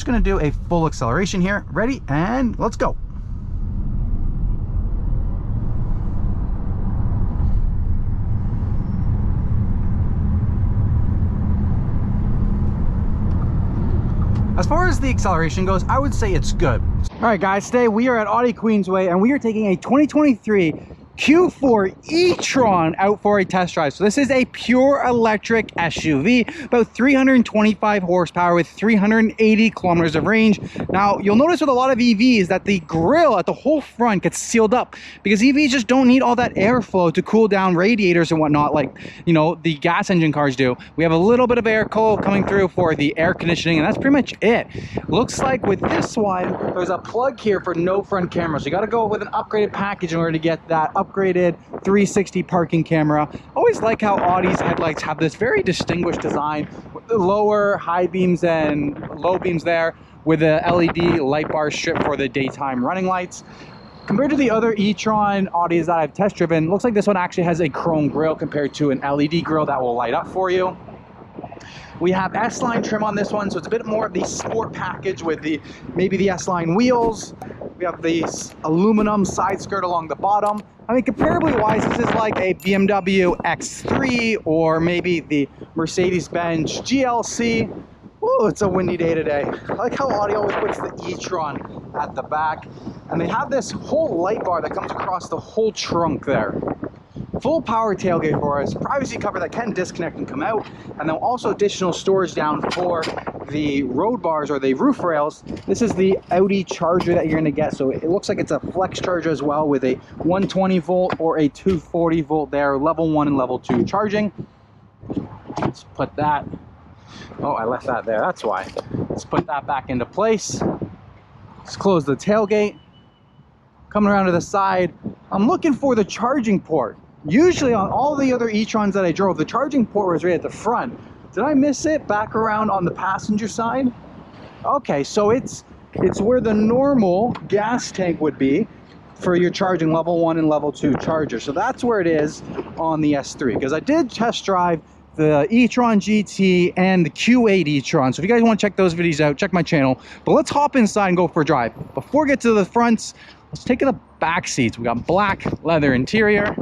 Just gonna do a full acceleration here. Ready, and let's go. As far as the acceleration goes, I would say it's good. All right, guys, today we are at Audi Queensway and we are taking a 2023 Q4 E-Tron out for a test drive. So this is a pure electric SUV, about 325 horsepower with 380 kilometers of range. Now, you'll notice with a lot of EVs that the grille at the whole front gets sealed up because EVs just don't need all that airflow to cool down radiators and whatnot like, you know, the gas engine cars do. We have a little bit of air cold coming through for the air conditioning, and that's pretty much it. Looks like with this one, there's a plug here for no front camera. So you got to go with an upgraded package in order to get that upgraded 360 parking camera. Always like how Audi's headlights have this very distinguished design with the lower high beams and low beams there with a LED light bar strip for the daytime running lights. Compared to the other e-tron Audis that I've test driven, looks like this one actually has a chrome grille compared to an LED grille that will light up for you. We have S-Line trim on this one, so it's a bit more of the sport package with the maybe the S-Line wheels. We have the aluminum side skirt along the bottom. I mean, comparably wise, this is like a BMW X3 or maybe the Mercedes-Benz GLC. Oh, it's a windy day today. I like how Audi always puts the e-tron at the back. And they have this whole light bar that comes across the whole trunk there. Full power tailgate for us, privacy cover that can disconnect and come out, and then also additional storage down for the road bars or the roof rails. This is the Audi charger that you're going to get, so it looks like it's a flex charger as well with a 120 volt or a 240 volt there, level 1 and level 2 charging. Let's put that, oh, I left that there, that's why. Let's put that back into place. Let's close the tailgate. Coming around to the side, I'm looking for the charging port. Usually on all the other e-trons that I drove, the charging port was right at the front. Did I miss it back around on the passenger side? Okay, so it's where the normal gas tank would be for your charging level 1 and level 2 charger. So that's where it is on the S3, because I did test drive the e-tron GT and the Q8 e-tron. So if you guys want to check those videos out, check my channel. But let's hop inside and go for a drive. Before we get to the fronts, let's take the back seats. We got black leather interior.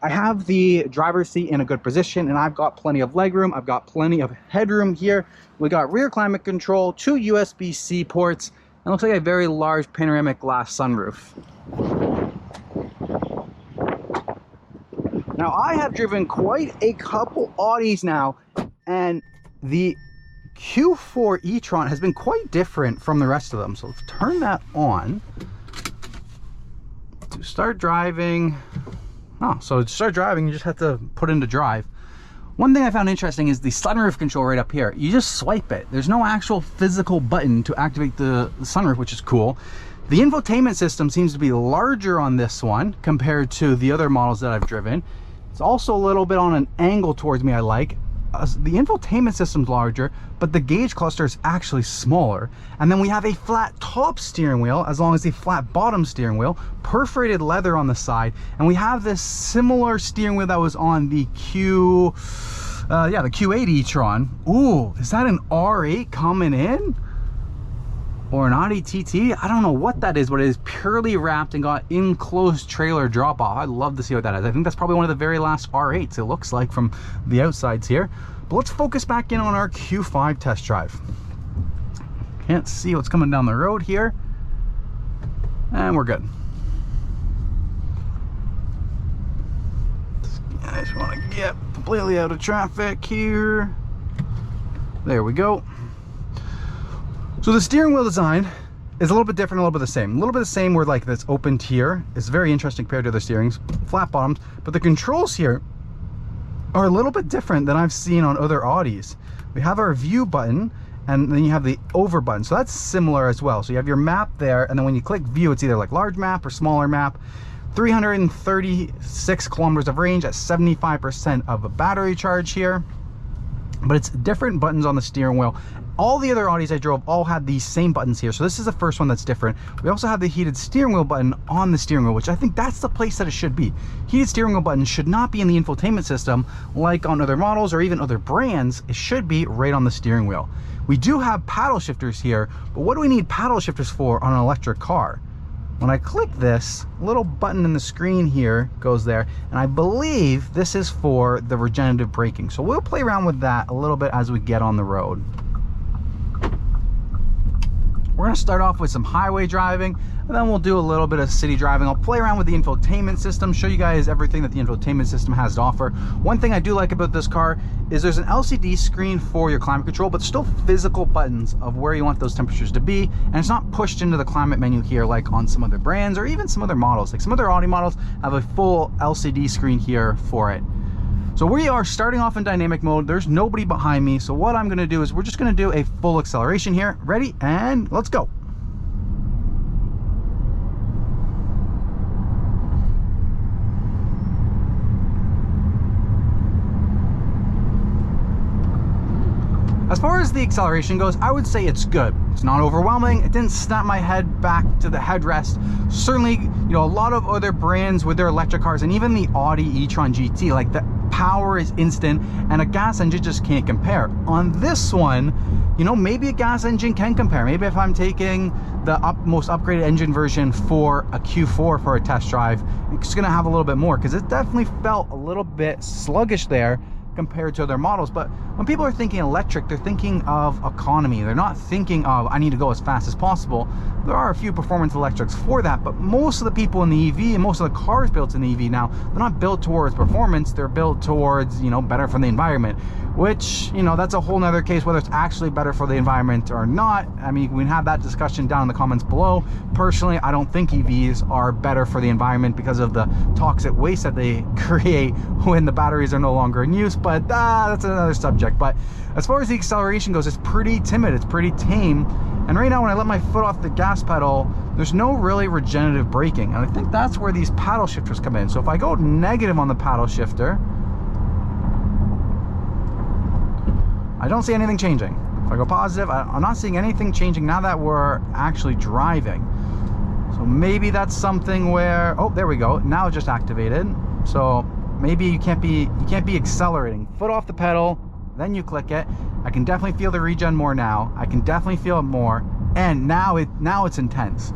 I have the driver's seat in a good position, and I've got plenty of legroom. I've got plenty of headroom here. We got rear climate control, 2 USB-C ports, and looks like a very large panoramic glass sunroof. Now, I have driven quite a couple Audis now, and the Q4 E-Tron has been quite different from the rest of them. So let's turn that on to start driving. Oh, so to start driving, you just have to put into drive. One thing I found interesting is the sunroof control right up here. You just swipe it. There's no actual physical button to activate the sunroof, which is cool. The infotainment system seems to be larger on this one compared to the other models that I've driven. It's also a little bit on an angle towards me I like. The infotainment system's larger, but the gauge cluster is actually smaller. And then we have a flat top steering wheel as long as a flat bottom steering wheel, perforated leather on the side, and we have this similar steering wheel that was on the the Q8 e-tron. Ooh, is that an R8 coming in? Or an Audi TT? I don't know what that is, but it is purely wrapped and got enclosed trailer drop off. I'd love to see what that is. I think that's probably one of the very last R8s, it looks like, from the outsides here. But let's focus back in on our Q5 test drive. Can't see what's coming down the road here. And we're good. I just want to get completely out of traffic here. There we go. So the steering wheel design is a little bit different, a little bit the same. A little bit the same where like this open tier is very interesting compared to other steerings, flat bottoms, but the controls here are a little bit different than I've seen on other Audis. We have our view button, and then you have the over button. So that's similar as well. So you have your map there, and then when you click view, it's either like large map or smaller map. 336 kilometers of range at 75% of a battery charge here. But it's different buttons on the steering wheel. All the other Audis I drove all had these same buttons here, so this is the first one that's different. We also have the heated steering wheel button on the steering wheel, which I think that's the place that it should be. Heated steering wheel button should not be in the infotainment system like on other models or even other brands. It should be right on the steering wheel. We do have paddle shifters here, but what do we need paddle shifters for on an electric car? When I click this, little button in the screen here goes there, and I believe this is for the regenerative braking. So we'll play around with that a little bit as we get on the road. We're gonna start off with some highway driving, and then we'll do a little bit of city driving. I'll play around with the infotainment system, show you guys everything that the infotainment system has to offer. One thing I do like about this car is there's an LCD screen for your climate control, but still physical buttons of where you want those temperatures to be, and it's not pushed into the climate menu here like on some other brands or even some other models. Like some other Audi models have a full LCD screen here for it. So we are starting off in dynamic mode. There's nobody behind me. So what I'm gonna do is we're just gonna do a full acceleration here. Ready? And let's go. As far as the acceleration goes, I would say it's good. It's not overwhelming. It didn't snap my head back to the headrest. Certainly, you know, a lot of other brands with their electric cars, and even the Audi E-Tron GT, like the power is instant and a gas engine just can't compare. On this one, you know, maybe a gas engine can compare. Maybe if I'm taking the most upgraded engine version for a Q4 for a test drive, it's gonna have a little bit more, because it definitely felt a little bit sluggish there compared to other models. But when people are thinking electric, they're thinking of economy. They're not thinking of, I need to go as fast as possible. There are a few performance electrics for that, but most of the people in the EV and most of the cars built in the EV now, they're not built towards performance, they're built towards, you know, better for the environment, which, you know, that's a whole nother case, whether it's actually better for the environment or not. I mean, we can have that discussion down in the comments below. Personally, I don't think EVs are better for the environment because of the toxic waste that they create when the batteries are no longer in use, but that's another subject. But as far as the acceleration goes, it's pretty timid, it's pretty tame. And right now, when I let my foot off the gas pedal, there's no really regenerative braking. And I think that's where these paddle shifters come in. So if I go negative on the paddle shifter, I don't see anything changing. If I go positive, I'm not seeing anything changing now that we're actually driving. So maybe that's something where, oh, there we go. Now it's just activated. So maybe you can't be accelerating. Foot off the pedal, then you click it. I can definitely feel the regen more now. I can definitely feel it more. And now it's intense.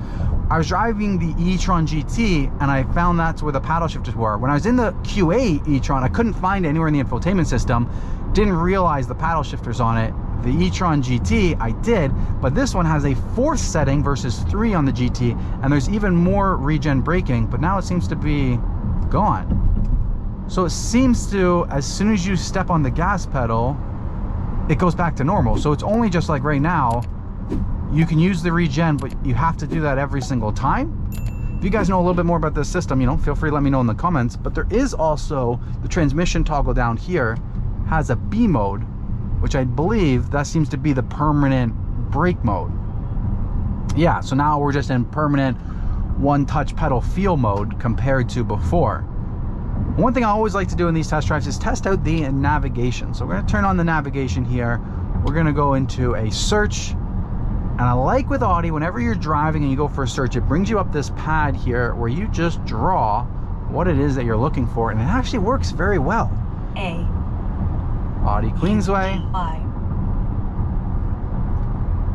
I was driving the E-Tron GT and I found that's where the paddle shifters were. When I was in the QA E-Tron, I couldn't find it anywhere in the infotainment system. Didn't realize the paddle shifters on it. The E-Tron GT, I did, but this one has a 4th setting versus 3 on the GT, and there's even more regen braking, but now it seems to be gone. So it seems to, as soon as you step on the gas pedal, it goes back to normal. So it's only just like right now, you can use the regen, but you have to do that every single time. If you guys know a little bit more about this system, you know, feel free to let me know in the comments. But there is also the transmission toggle down here has a B mode, which I believe that seems to be the permanent brake mode. Yeah, so now we're just in permanent one touch pedal feel mode compared to before. One thing I always like to do in these test drives is test out the navigation. So we're going to turn on the navigation here. We're going to go into a search. And I like with Audi, whenever you're driving and you go for a search, it brings you up this pad here where you just draw what it is that you're looking for. And it actually works very well. Audi Queensway.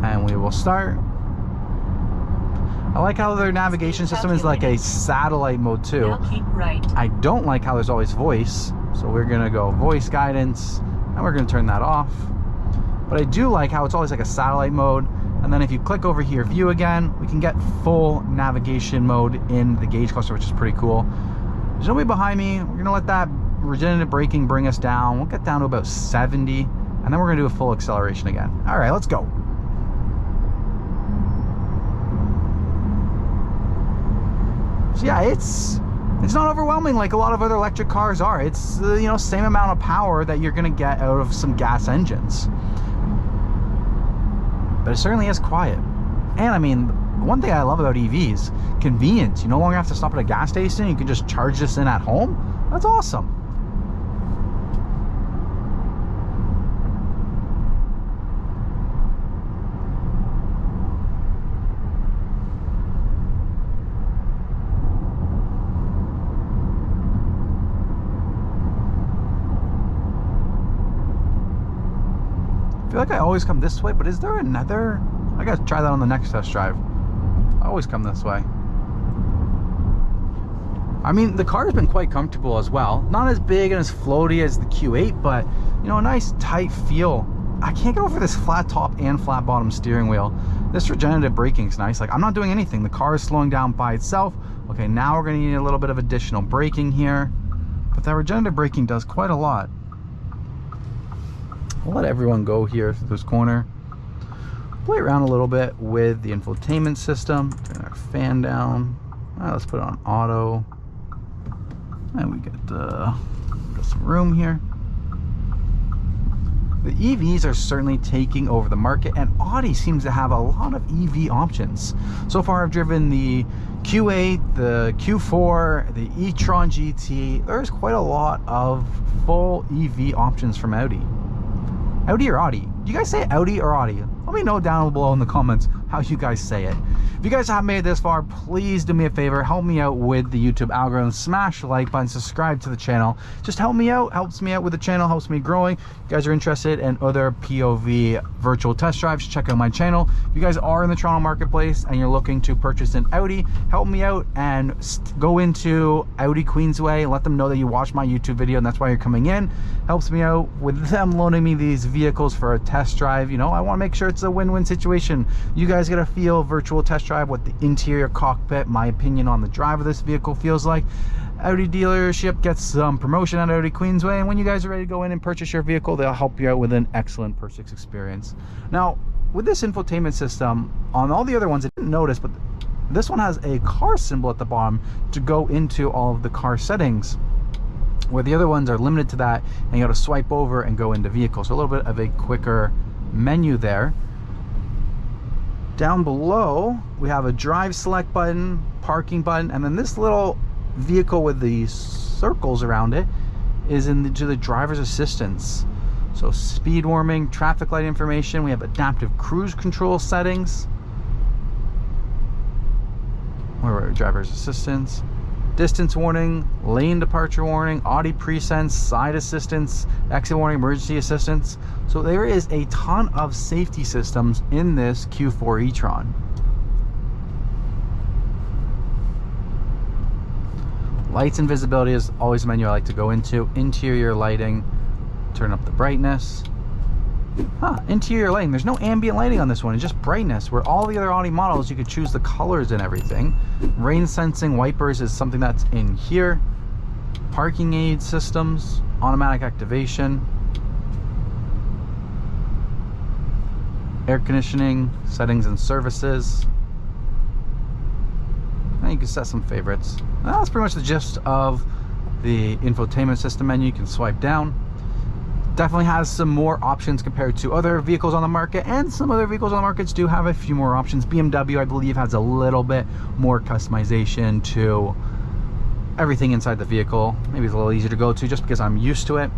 And we will start. I like how their navigation system is like a satellite mode too. Now keep right. I don't like how there's always voice. So we're gonna go voice guidance and we're gonna turn that off. But I do like how it's always like a satellite mode. And then if you click over here, view again, we can get full navigation mode in the gauge cluster, which is pretty cool. There's nobody behind me. We're gonna let that regenerative braking bring us down. We'll get down to about 70, and then we're gonna do a full acceleration again. All right, let's go. So yeah, it's not overwhelming like a lot of other electric cars are. It's you know, same amount of power that you're gonna get out of some gas engines. But it certainly is quiet. And I mean, one thing I love about EVs, convenience. You no longer have to stop at a gas station. You can just charge this in at home. That's awesome. feel like I always come this way, but is there another? I gotta try that on the next test drive. I always come this way. I mean, the car has been quite comfortable as well. Not as big and as floaty as the Q8, but you know, a nice tight feel. I can't get over this flat top and flat bottom steering wheel. This regenerative braking is nice. Like, I'm not doing anything. The car is slowing down by itself. Okay, now we're gonna need a little bit of additional braking here, but that regenerative braking does quite a lot. We'll let everyone go here through this corner. Play around a little bit with the infotainment system. Turn our fan down. Let's put it on auto. And we got some room here. The EVs are certainly taking over the market, and Audi seems to have a lot of EV options. So far I've driven the Q8, the Q4, the E-Tron GT. There's quite a lot of full EV options from Audi. Audi or Audi? Do you guys say Audi or Audi? Let me know down below in the comments how you guys say it. If you guys have made it this far, please do me a favor, help me out with the YouTube algorithm. Smash the like button, subscribe to the channel. Just help me out, helps me out with the channel, helps me growing. If you guys are interested in other POV virtual test drives, check out my channel. If you guys are in the Toronto marketplace and you're looking to purchase an Audi, help me out and go into Audi Queensway. Let them know that you watched my YouTube video and that's why you're coming in. Helps me out with them loaning me these vehicles for a test drive. You know, I want to make sure it's a win-win situation. You guys get a feel virtual test drive what the interior cockpit, my opinion on the drive of this vehicle feels like. Audi dealership gets some promotion at Audi Queensway, and when you guys are ready to go in and purchase your vehicle, they'll help you out with an excellent purchase experience. Now, with this infotainment system, on all the other ones I didn't notice, but this one has a car symbol at the bottom to go into all of the car settings, where the other ones are limited to that, and you got to swipe over and go into vehicle. So a little bit of a quicker menu there. Down below we have a drive select button, parking button, and then this little vehicle with the circles around it is into the driver's assistance. So speed warning, traffic light information, we have adaptive cruise control settings, where we're driver's assistance, distance warning, lane departure warning, Audi Presense, side assistance, exit warning, emergency assistance. So there is a ton of safety systems in this Q4 E-Tron. Lights and visibility is always a menu I like to go into. Interior lighting, turn up the brightness. Interior lighting, there's no ambient lighting on this one, it's just brightness, where all the other Audi models you could choose the colors and everything. Rain sensing wipers is something that's in here. Parking aid systems, automatic activation, air conditioning, settings and services. And you can set some favorites. That's pretty much the gist of the infotainment system menu. You can swipe down. Definitely has some more options compared to other vehicles on the market, and some other vehicles on the markets do have a few more options. BMW, I believe, has a little bit more customization to everything inside the vehicle. Maybe it's a little easier to go to just because I'm used to it.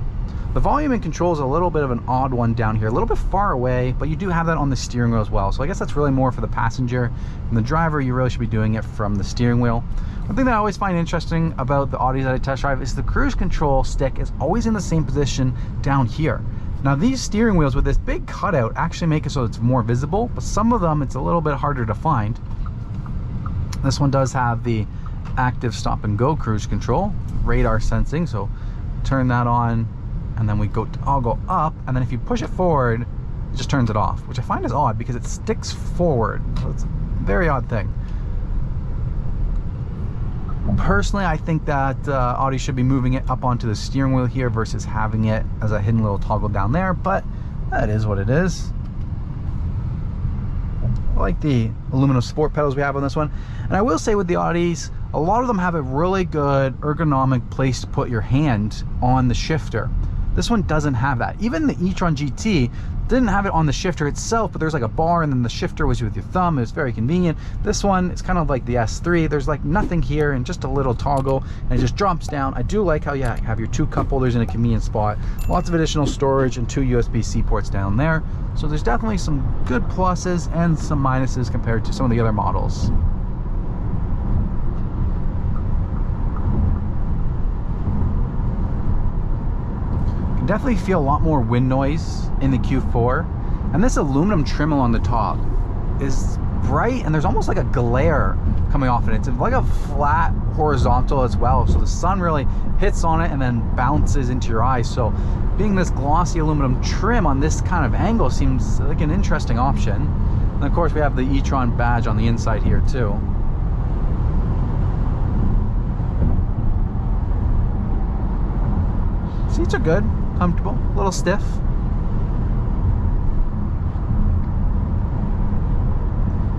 The volume and control is a little bit of an odd one down here, a little bit far away, but you do have that on the steering wheel as well. So I guess that's really more for the passenger, and the driver, you really should be doing it from the steering wheel. One thing that I always find interesting about the Audis that I test drive is the cruise control stick is always in the same position down here. Now these steering wheels with this big cutout actually make it so it's more visible, but some of them it's a little bit harder to find. This one does have the active stop and go cruise control, radar sensing, so turn that on, and then I'll go up, and then if you push it forward, it just turns it off, which I find is odd because it sticks forward. So it's a very odd thing. Personally, I think that Audi should be moving it up onto the steering wheel here versus having it as a hidden little toggle down there, but that is what it is. I like the aluminum sport pedals we have on this one. And I will say with the Audis, a lot of them have a really good ergonomic place to put your hand on the shifter. This one doesn't have that. Even the E-Tron GT didn't have it on the shifter itself, but there's like a bar and then the shifter was with your thumb. It was very convenient. This one, it's kind of like the S3. There's like nothing here and just a little toggle, and it just drops down. I do like how you have your 2 cup holders in a convenient spot. Lots of additional storage and 2 USB-C ports down there. So there's definitely some good pluses and some minuses compared to some of the other models. Definitely feel a lot more wind noise in the Q4. And this aluminum trim along the top is bright, and there's almost like a glare coming off it. It's like a flat horizontal as well, so the sun really hits on it and then bounces into your eyes. So being this glossy aluminum trim on this kind of angle seems like an interesting option. And of course we have the E-Tron badge on the inside here too. Seats are good, comfortable, a little stiff.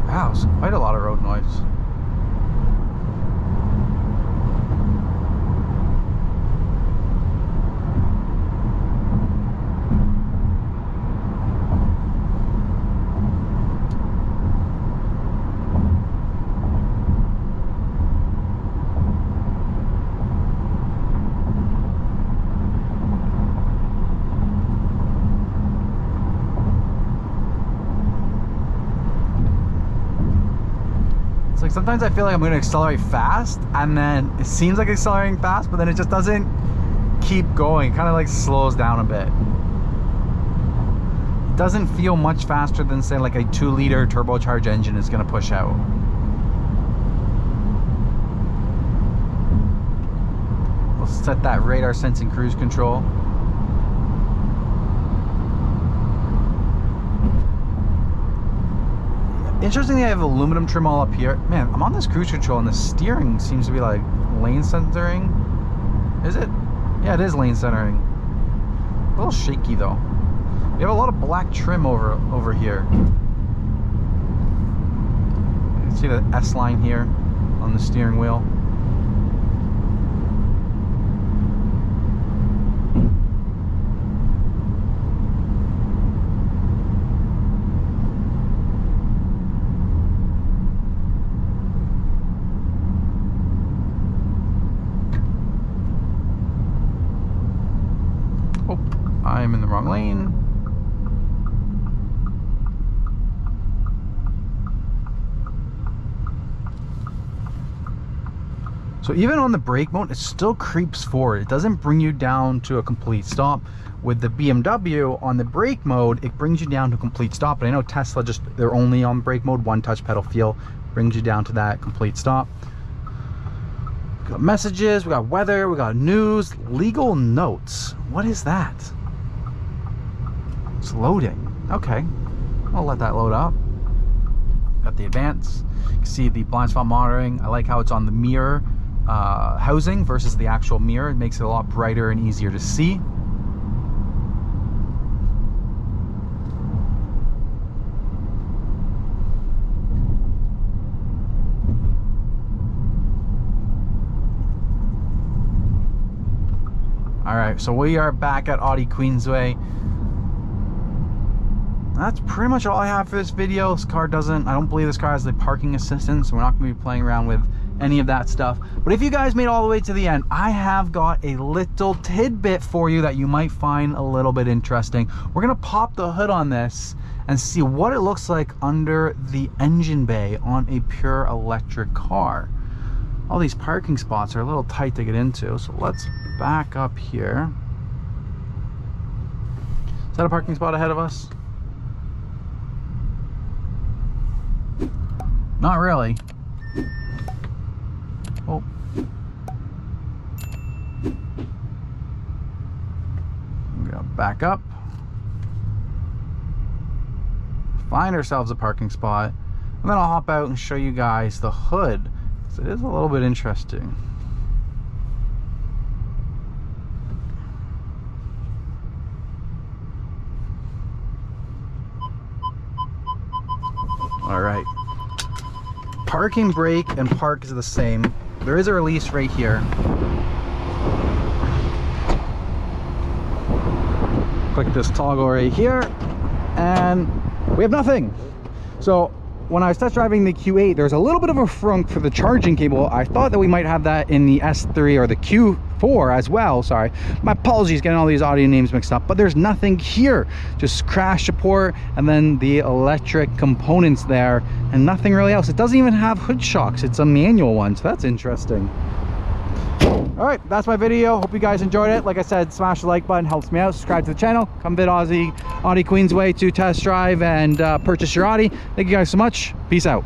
Wow, it's quite a lot of road noise. It's like sometimes I feel like I'm going to accelerate fast, and then it seems like accelerating fast, but then it just doesn't keep going. It kind of like slows down a bit. It doesn't feel much faster than, say, like a 2-liter turbocharged engine is going to push out. We'll set that radar sensing cruise control. Interestingly, I have aluminum trim all up here. Man, I'm on this cruise control and the steering seems to be like lane centering. Is it? Yeah, it is lane centering. A little shaky though. We have a lot of black trim over here. You can see the S line here on the steering wheel. I'm in the wrong lane. So even on the brake mode, it still creeps forward. It doesn't bring you down to a complete stop. With the BMW on the brake mode, it brings you down to a complete stop. But I know Tesla, they're only on brake mode. One touch pedal feel brings you down to that complete stop. We got messages, we got weather, we got news, legal notes. What is that? It's loading. Okay, I'll let that load up. Got the advance. You can see the blind spot monitoring. I like how it's on the mirror housing versus the actual mirror. It makes it a lot brighter and easier to see. All right, so we are back at Audi Queensway. That's pretty much all I have for this video. This car I don't believe this car has the parking assistant, so we're not going to be playing around with any of that stuff. But if you guys made it all the way to the end, I have got a little tidbit for you that you might find a little bit interesting. We're going to pop the hood on this and see what it looks like under the engine bay on a pure electric car. All these parking spots are a little tight to get into, so let's back up here. Is that a parking spot ahead of us? Not really. Oh. We're gonna back up. Find ourselves a parking spot. And then I'll hop out and show you guys the hood. So it is a little bit interesting. All right. Parking brake and park is the same. There is a release right here. Click this toggle right here and we have nothing. So when I was test driving the Q8, there's a little bit of a frunk for the charging cable. I thought that we might have that in the S3 or the Q4 as well. Sorry, my apologies getting all these audio names mixed up, but there's nothing here. Just crash support and then the electric components there and nothing really else. It doesn't even have hood shocks. It's a manual one, so that's interesting. All right, that's my video. Hope you guys enjoyed it. Like I said, smash the like button, helps me out. Subscribe to the channel. Come visit Audi Queensway to test drive and purchase your Audi. Thank you guys so much. Peace out.